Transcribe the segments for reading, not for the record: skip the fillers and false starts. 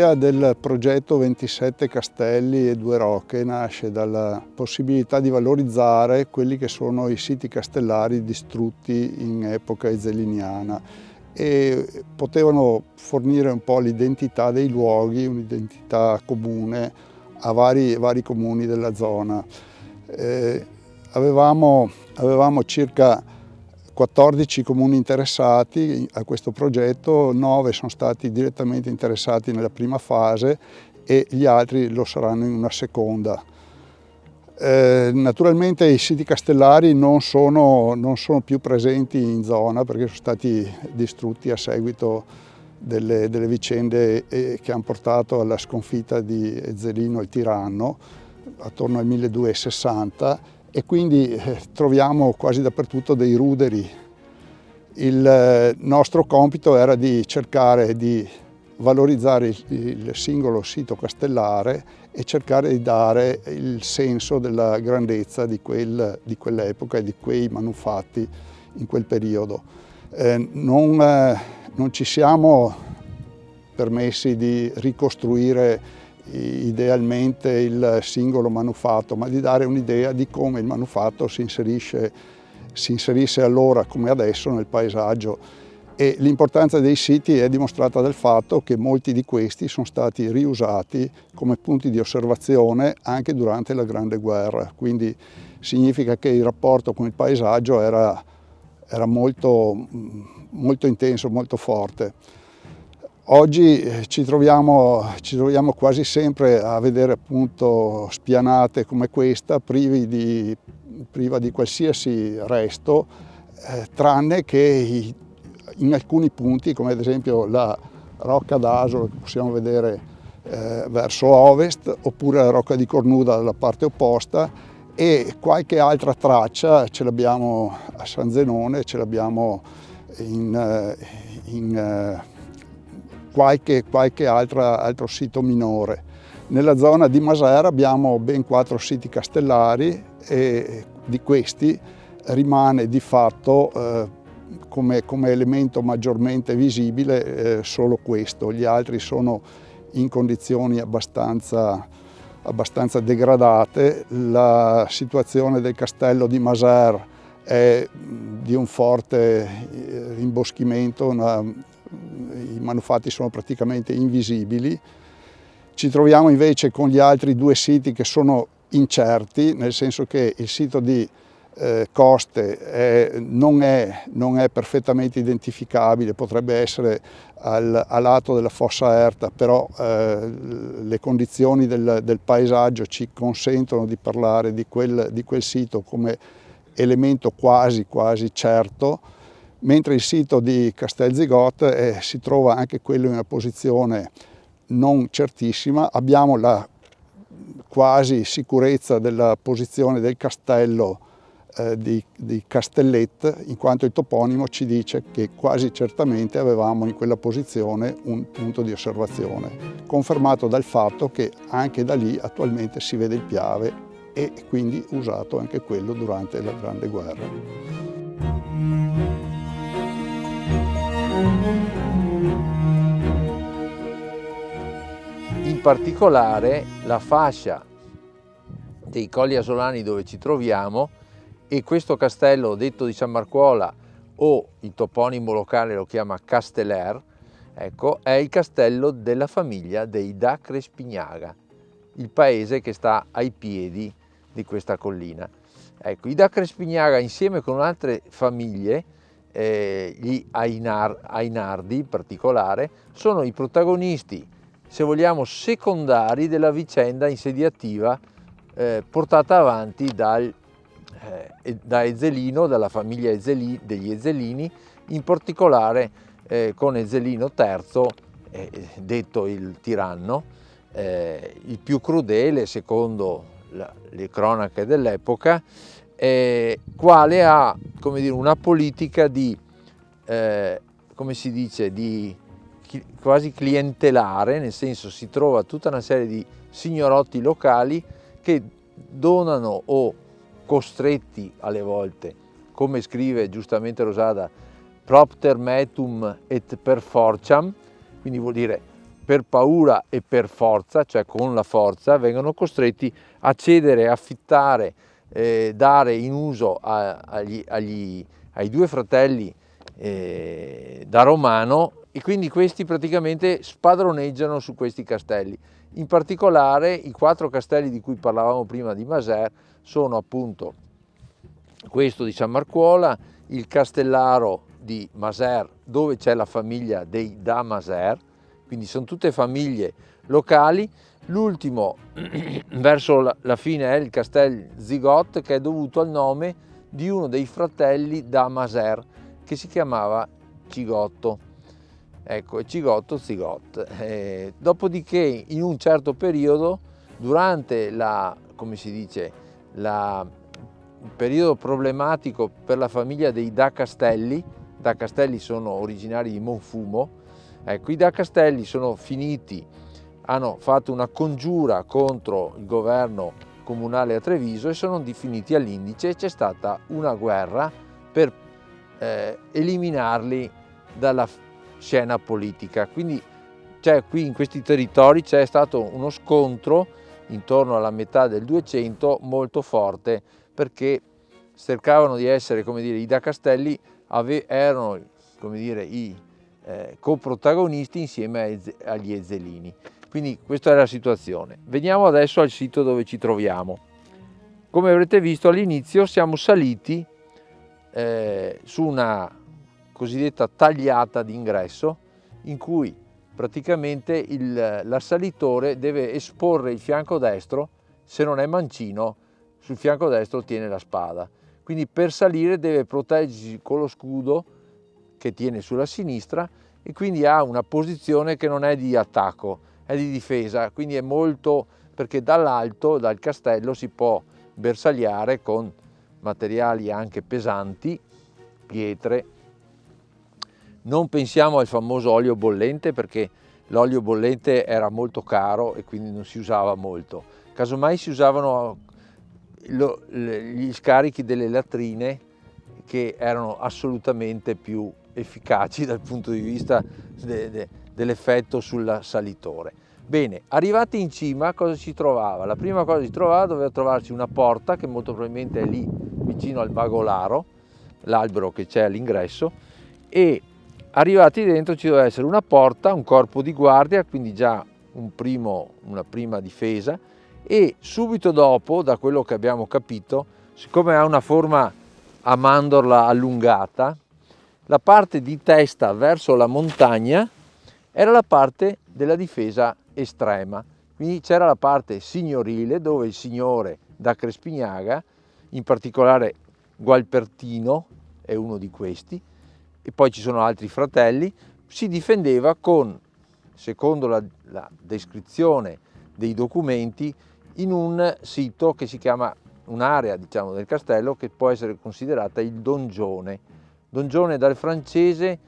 L'idea del progetto 27 castelli e 2 rocche nasce dalla possibilità di valorizzare quelli che sono i siti castellari distrutti in epoca ezzeliniana e potevano fornire un po' l'identità dei luoghi, un'identità comune a vari comuni della zona. Avevamo circa 14 comuni interessati a questo progetto, 9 sono stati direttamente interessati nella prima fase e gli altri lo saranno in una seconda. Naturalmente i siti castellari non sono più presenti in zona perché sono stati distrutti a seguito delle vicende che hanno portato alla sconfitta di Ezzelino il tiranno attorno al 1260 e quindi troviamo quasi dappertutto dei ruderi. Il nostro compito era di cercare di valorizzare il singolo sito castellare e cercare di dare il senso della grandezza di quell'epoca e di quei manufatti in quel periodo. Non ci siamo permessi di ricostruire idealmente il singolo manufatto, ma di dare un'idea di come il manufatto si inserisse allora come adesso nel paesaggio. E l'importanza dei siti è dimostrata dal fatto che molti di questi sono stati riusati come punti di osservazione anche durante la Grande Guerra, quindi significa che il rapporto con il paesaggio era molto intenso, molto forte. Oggi ci troviamo quasi sempre a vedere appunto spianate come questa, priva di qualsiasi resto, tranne che in alcuni punti, come ad esempio la Rocca d'Asolo che possiamo vedere verso ovest, oppure la Rocca di Cornuda dalla parte opposta, e qualche altra traccia ce l'abbiamo a San Zenone, ce l'abbiamo in qualche altro sito minore. Nella zona di Masera abbiamo ben 4 siti castellari e di questi rimane di fatto come elemento maggiormente visibile solo questo. Gli altri sono in condizioni abbastanza degradate. La situazione del castello di Masera è di un forte imboschimento, i manufatti sono praticamente invisibili. Ci troviamo invece con gli altri 2 siti che sono incerti, nel senso che il sito di Coste non è perfettamente identificabile, potrebbe essere a lato della fossa Erta, però le condizioni del paesaggio ci consentono di parlare di quel sito come elemento quasi certo, mentre il sito di Castelzigot si trova anche quello in una posizione non certissima. Abbiamo la quasi sicurezza della posizione del castello di Castellet, in quanto il toponimo ci dice che quasi certamente avevamo in quella posizione un punto di osservazione, confermato dal fatto che anche da lì attualmente si vede il Piave e quindi usato anche quello durante la Grande Guerra. In particolare la fascia dei Colli Asolani dove ci troviamo e questo castello detto di San Marcuola, o il toponimo locale lo chiama Casteller, ecco, è il castello della famiglia dei da Crespignaga, il paese che sta ai piedi di questa collina. Ecco, i da Crespignaga insieme con altre famiglie, gli Ainardi in particolare, sono i protagonisti, se vogliamo, secondari della vicenda insediativa portata avanti da Ezzelino, dalla famiglia degli Ezzelini, in particolare con Ezzelino III, detto il tiranno, il più crudele secondo le cronache dell'epoca, quale ha, come dire, una politica di, come si dice, di quasi clientelare, nel senso si trova tutta una serie di signorotti locali che donano o costretti alle volte, come scrive giustamente Rosada, propter metum et per fortiam, quindi vuol dire per paura e per forza, cioè con la forza, vengono costretti a cedere, affittare, dare in uso ai due fratelli da Romano, e quindi questi praticamente spadroneggiano su questi castelli. In particolare i 4 castelli di cui parlavamo prima di Masers sono appunto questo di San Marcuola, il Castellaro di Masers, dove c'è la famiglia dei da Masers, quindi sono tutte famiglie locali. L'ultimo verso la fine è il Castel Zigot, che è dovuto al nome di uno dei fratelli da Masers che si chiamava Cigotto. Ecco, Cigotto Zigot. Dopodiché in un certo periodo, durante il periodo problematico per la famiglia dei da Castelli sono originari di Monfumo, ecco, i da Castelli sono finiti, hanno fatto una congiura contro il governo comunale a Treviso e sono finiti all'Indice, e c'è stata una guerra per eliminarli dalla scena politica. Quindi qui in questi territori c'è stato uno scontro intorno alla metà del 200 molto forte, perché cercavano di essere, come dire, i da Castelli erano, come dire, i coprotagonisti insieme agli Ezzelini. Quindi questa è la situazione. Veniamo adesso al sito dove ci troviamo. Come avrete visto all'inizio siamo saliti su una cosiddetta tagliata d'ingresso, in cui praticamente l'assalitore deve esporre il fianco destro, se non è mancino sul fianco destro tiene la spada, quindi per salire deve proteggersi con lo scudo che tiene sulla sinistra, e quindi ha una posizione che non è di attacco, è di difesa, quindi è molto, perché dall'alto, dal castello, si può bersagliare con materiali anche pesanti, pietre. Non pensiamo al famoso olio bollente, perché l'olio bollente era molto caro e quindi non si usava molto. Casomai si usavano gli scarichi delle latrine, che erano assolutamente più efficaci dal punto di vista dell'effetto sul salitore. Bene, arrivati in cima cosa si trovava? La prima cosa che si trovava, doveva trovarsi una porta, che molto probabilmente è lì vicino al bagolaro, l'albero che c'è all'ingresso, e arrivati dentro ci doveva essere una porta, un corpo di guardia, quindi già una prima difesa, e subito dopo, da quello che abbiamo capito, siccome ha una forma a mandorla allungata, la parte di testa verso la montagna era la parte della difesa estrema. Quindi c'era la parte signorile, dove il signore da Crespignaga, in particolare Gualpertino è uno di questi, e poi ci sono altri fratelli, si difendeva con, secondo la descrizione dei documenti, in un sito che si chiama, un'area diciamo del castello che può essere considerata il dongione. Dongione dal francese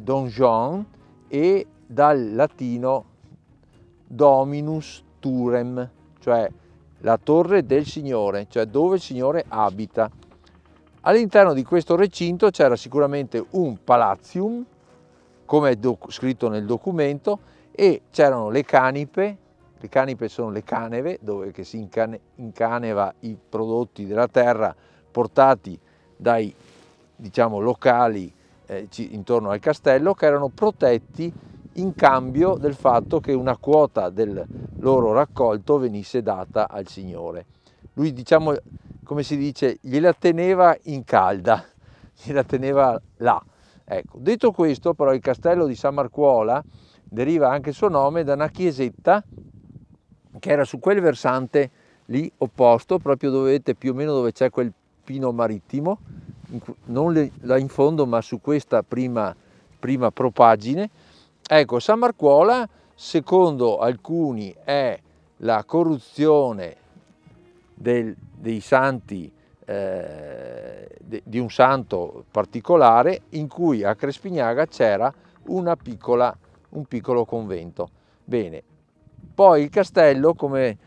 donjon, e dal latino dominus turem, cioè la torre del Signore, cioè dove il Signore abita. All'interno di questo recinto c'era sicuramente un palatium, come è scritto nel documento, e c'erano le canipe sono le caneve, dove si incaneva i prodotti della terra portati dai, diciamo, locali intorno al castello, che erano protetti in cambio del fatto che una quota del loro raccolto venisse data al Signore. Lui, diciamo, come si dice, gliela teneva in calda, gliela teneva là. Ecco. Detto questo, però, il castello di San Marcuola deriva anche il suo nome da una chiesetta che era su quel versante lì opposto, proprio dove vedete più o meno dove c'è quel pino marittimo, non là in fondo ma su questa prima propagine. Ecco, San Marcuola, secondo alcuni, è la corruzione dei santi, di un santo particolare, in cui a Crespignaga c'era un piccolo convento. Bene, poi il castello, come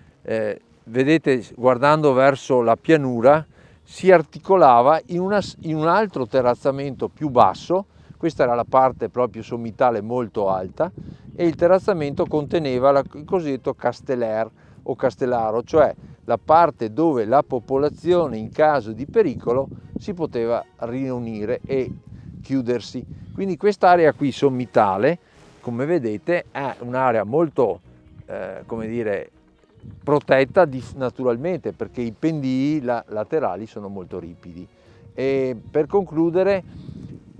vedete guardando verso la pianura, si articolava in un altro terrazzamento più basso, questa era la parte proprio sommitale molto alta, e il terrazzamento conteneva il cosiddetto casteller o castellaro, cioè la parte dove la popolazione in caso di pericolo si poteva riunire e chiudersi. Quindi quest'area qui sommitale, come vedete, è un'area molto come dire, protetta naturalmente, perché i pendii laterali sono molto ripidi. E per concludere,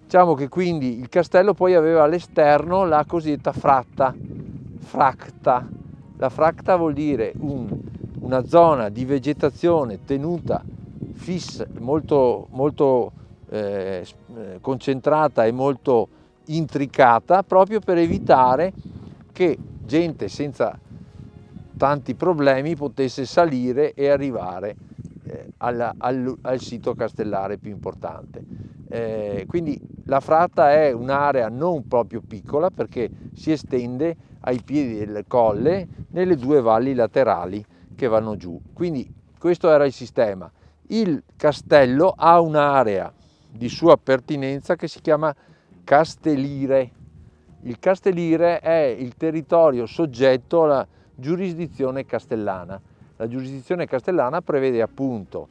diciamo che quindi il castello poi aveva all'esterno la cosiddetta fracta. La fracta vuol dire una zona di vegetazione tenuta fissa, molto concentrata e molto intricata, proprio per evitare che gente senza tanti problemi potesse salire e arrivare al sito castellare più importante. Quindi la fratta è un'area non proprio piccola, perché si estende ai piedi del colle nelle due valli laterali che vanno giù. Quindi questo era il sistema. Il castello ha un'area di sua pertinenza che si chiama castellire. Il castellire è il territorio soggetto alla giurisdizione castellana. La giurisdizione castellana prevede appunto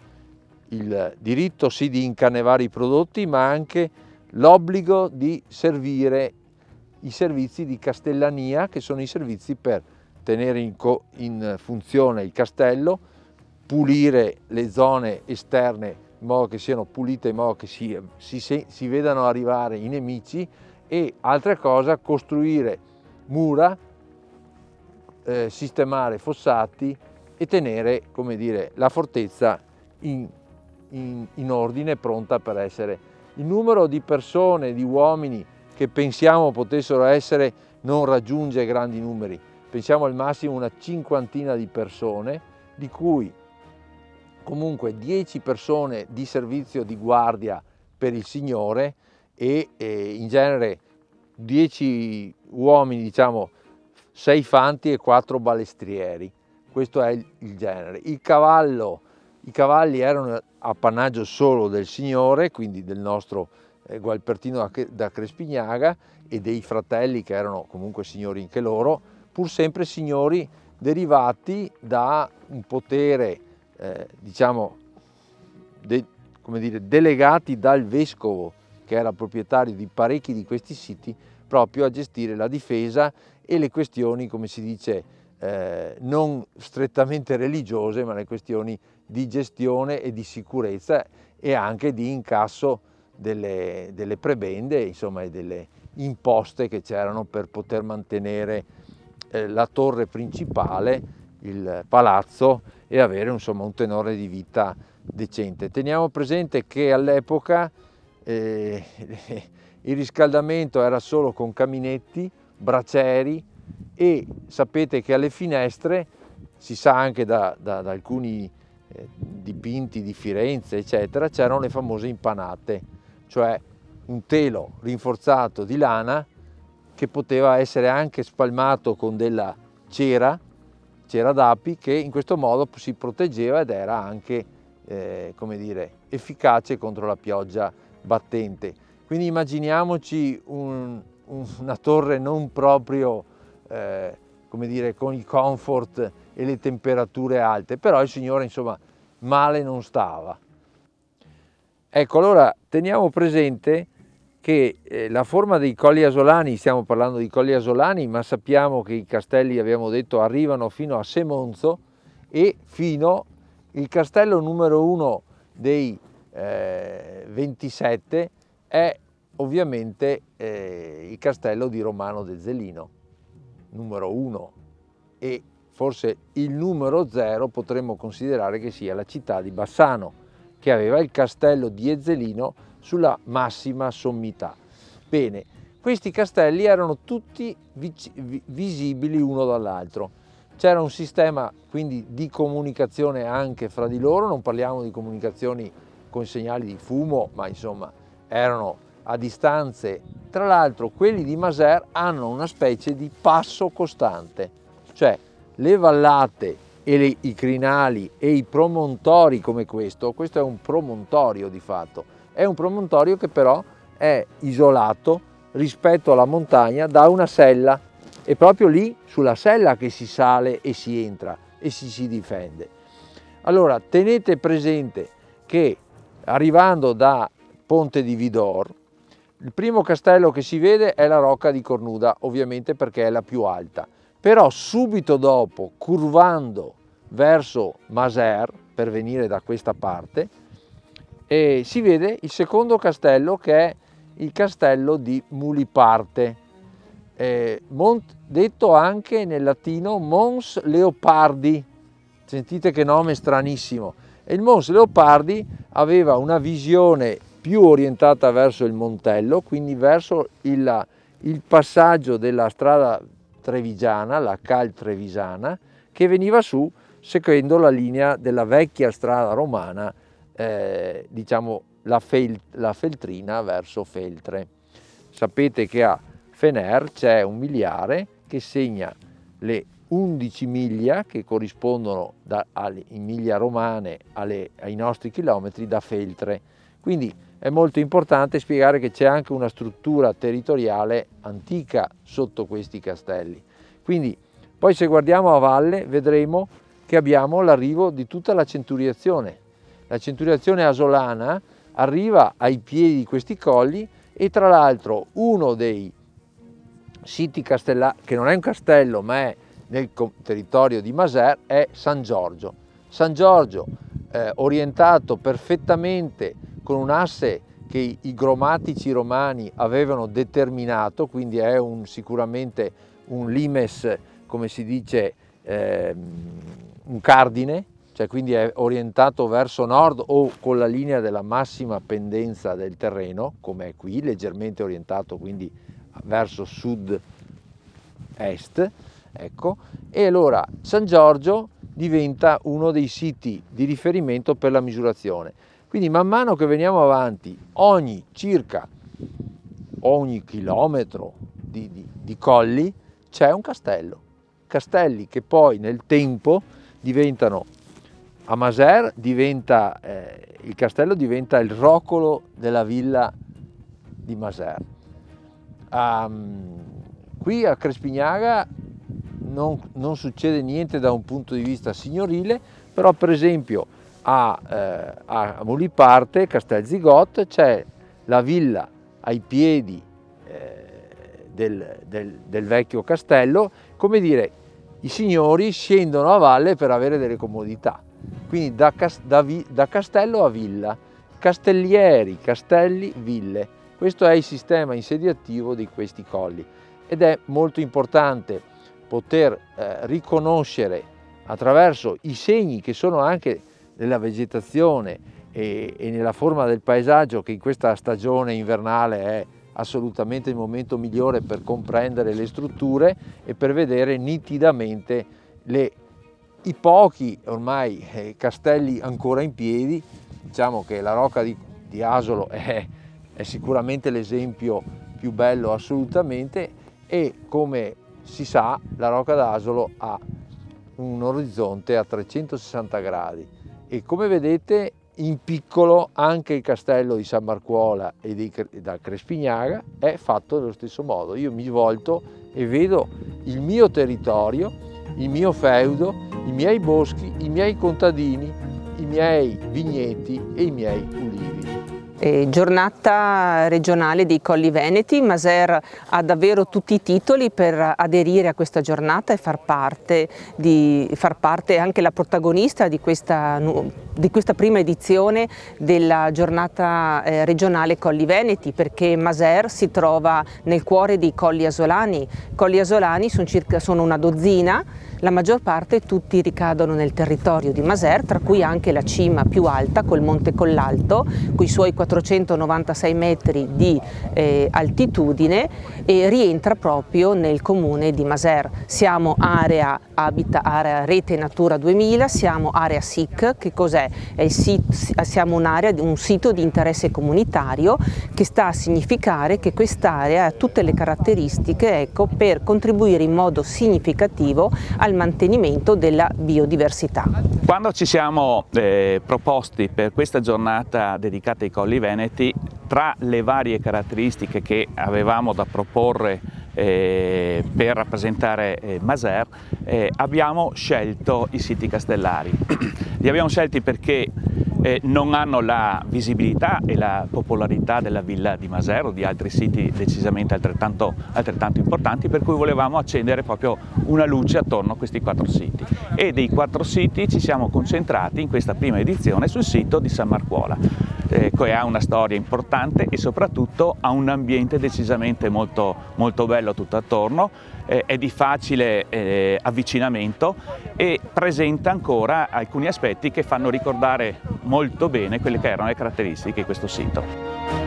il diritto sì di incarnevare i prodotti, ma anche l'obbligo di servire i servizi di castellania, che sono i servizi per tenere in funzione il castello, pulire le zone esterne in modo che siano pulite, in modo che si vedano arrivare i nemici, e altra cosa, costruire mura, sistemare fossati e tenere, come dire, la fortezza in ordine, pronta per essere. Il numero di persone, di uomini che pensiamo potessero essere non raggiunge grandi numeri, pensiamo al massimo una cinquantina di persone, di cui comunque 10 persone di servizio di guardia per il Signore e in genere 10 uomini, diciamo 6 fanti e 4 balestrieri. Questo è il genere. I cavalli erano appannaggio solo del Signore, quindi del nostro Gualbertino da Crespignaga e dei fratelli, che erano comunque signori anche loro, pur sempre signori derivati da un potere, diciamo, come dire, delegati dal vescovo, che era proprietario di parecchi di questi siti, proprio a gestire la difesa e le questioni, come si dice, non strettamente religiose, ma le questioni di gestione e di sicurezza e anche di incasso delle prebende, insomma, e delle imposte che c'erano per poter mantenere la torre principale, il palazzo, e avere, insomma, un tenore di vita decente. Teniamo presente che all'epoca il riscaldamento era solo con caminetti, bracieri, e sapete che alle finestre, si sa anche da alcuni dipinti di Firenze eccetera, c'erano le famose impanate, cioè un telo rinforzato di lana che poteva essere anche spalmato con della cera d'api, che in questo modo si proteggeva ed era anche come dire, efficace contro la pioggia battente. Quindi immaginiamoci una torre non proprio come dire, con il comfort e le temperature alte, però il Signore, insomma, male non stava. Ecco, allora teniamo presente che la forma dei Colli Asolani, stiamo parlando di Colli Asolani, ma sappiamo che i castelli, abbiamo detto, arrivano fino a Semonzo, e fino il castello numero 1 dei 27 è ovviamente il castello di Romano del Zelino, numero 1, e forse il numero 0 potremmo considerare che sia la città di Bassano, che aveva il castello di Ezzelino sulla massima sommità. Bene, questi castelli erano tutti visibili uno dall'altro. C'era un sistema quindi di comunicazione anche fra di loro, non parliamo di comunicazioni con segnali di fumo, ma insomma erano a distanze. Tra l'altro quelli di Maser hanno una specie di passo costante, cioè le vallate e i crinali e i promontori come questo è un promontorio di fatto, è un promontorio che però è isolato rispetto alla montagna da una sella, è proprio lì sulla sella che si sale e si entra e si difende. Allora tenete presente che arrivando da Ponte di Vidor, il primo castello che si vede è la Rocca di Cornuda, ovviamente perché è la più alta, però subito dopo, curvando verso Maser, per venire da questa parte, si vede il secondo castello, che è il castello di Muliparte, detto anche nel latino Mons Leopardi. Sentite che nome stranissimo. E il Mons Leopardi aveva una visione più orientata verso il Montello, quindi verso il passaggio della strada trevigiana, la Cal Trevisana, che veniva su seguendo la linea della vecchia strada romana, diciamo la Feltrina verso Feltre. Sapete che a Fener c'è un miliare che segna le 11 miglia che corrispondono in miglia romane ai nostri chilometri da Feltre. Quindi è molto importante spiegare che c'è anche una struttura territoriale antica sotto questi castelli. Quindi poi se guardiamo a valle vedremo che abbiamo l'arrivo di tutta la centuriazione. La centuriazione asolana arriva ai piedi di questi colli e tra l'altro uno dei siti castellari, che non è un castello ma è nel territorio di Maser, è San Giorgio. San Giorgio orientato perfettamente con un asse che i gromatici romani avevano determinato, quindi è sicuramente un limes, come si dice, un cardine, cioè quindi è orientato verso nord o con la linea della massima pendenza del terreno, come è qui, leggermente orientato quindi verso sud-est, ecco. E allora San Giorgio diventa uno dei siti di riferimento per la misurazione. Quindi man mano che veniamo avanti, ogni chilometro di colli c'è un castello. Castelli che poi nel tempo diventano, a Maser il castello diventa il roccolo della villa di Maser. Qui a Crespignaga non succede niente da un punto di vista signorile, però per esempio a Muliparte, Castel Zigot, c'è la villa ai piedi del vecchio castello, come dire, i signori scendono a valle per avere delle comodità, quindi da castello a villa, castellieri, castelli, ville. Questo è il sistema insediativo di questi colli ed è molto importante poter riconoscere attraverso i segni che sono anche nella vegetazione e nella forma del paesaggio, che in questa stagione invernale è assolutamente il momento migliore per comprendere le strutture e per vedere nitidamente i pochi ormai castelli ancora in piedi. Diciamo che la Rocca di Asolo è sicuramente l'esempio più bello assolutamente, e come si sa la Rocca d'Asolo ha un orizzonte a 360 gradi e come vedete in piccolo anche il castello di San Marcuola e da Crespignaga è fatto nello stesso modo. Io mi volto e vedo il mio territorio, il mio feudo, i miei boschi, i miei contadini, i miei vigneti e i miei ulivi. Giornata regionale dei Colli Veneti. Maser ha davvero tutti i titoli per aderire a questa giornata e far parte anche la protagonista di questa prima edizione della giornata regionale Colli Veneti, perché Maser si trova nel cuore dei Colli Asolani. I Colli Asolani sono una dozzina, la maggior parte tutti ricadono nel territorio di Maser, tra cui anche la cima più alta col Monte Collalto, con i suoi 496 metri di altitudine, e rientra proprio nel comune di Maser. Siamo area Rete Natura 2000, siamo area SIC. Che cos'è? Siamo un sito di interesse comunitario, che sta a significare che quest'area ha tutte le caratteristiche, per contribuire in modo significativo al mantenimento della biodiversità. Quando ci siamo proposti per questa giornata dedicata ai Colli Colli Veneti, tra le varie caratteristiche che avevamo da proporre per rappresentare Maser, abbiamo scelto i siti castellari. Li abbiamo scelti perché non hanno la visibilità e la popolarità della villa di Maser o di altri siti decisamente altrettanto importanti, per cui volevamo accendere proprio una luce attorno a questi 4 siti. E dei 4 siti ci siamo concentrati in questa prima edizione sul sito di San Marcuola, che ha una storia importante e soprattutto ha un ambiente decisamente molto bello tutto attorno, è di facile avvicinamento e presenta ancora alcuni aspetti che fanno ricordare molto bene quelle che erano le caratteristiche di questo sito.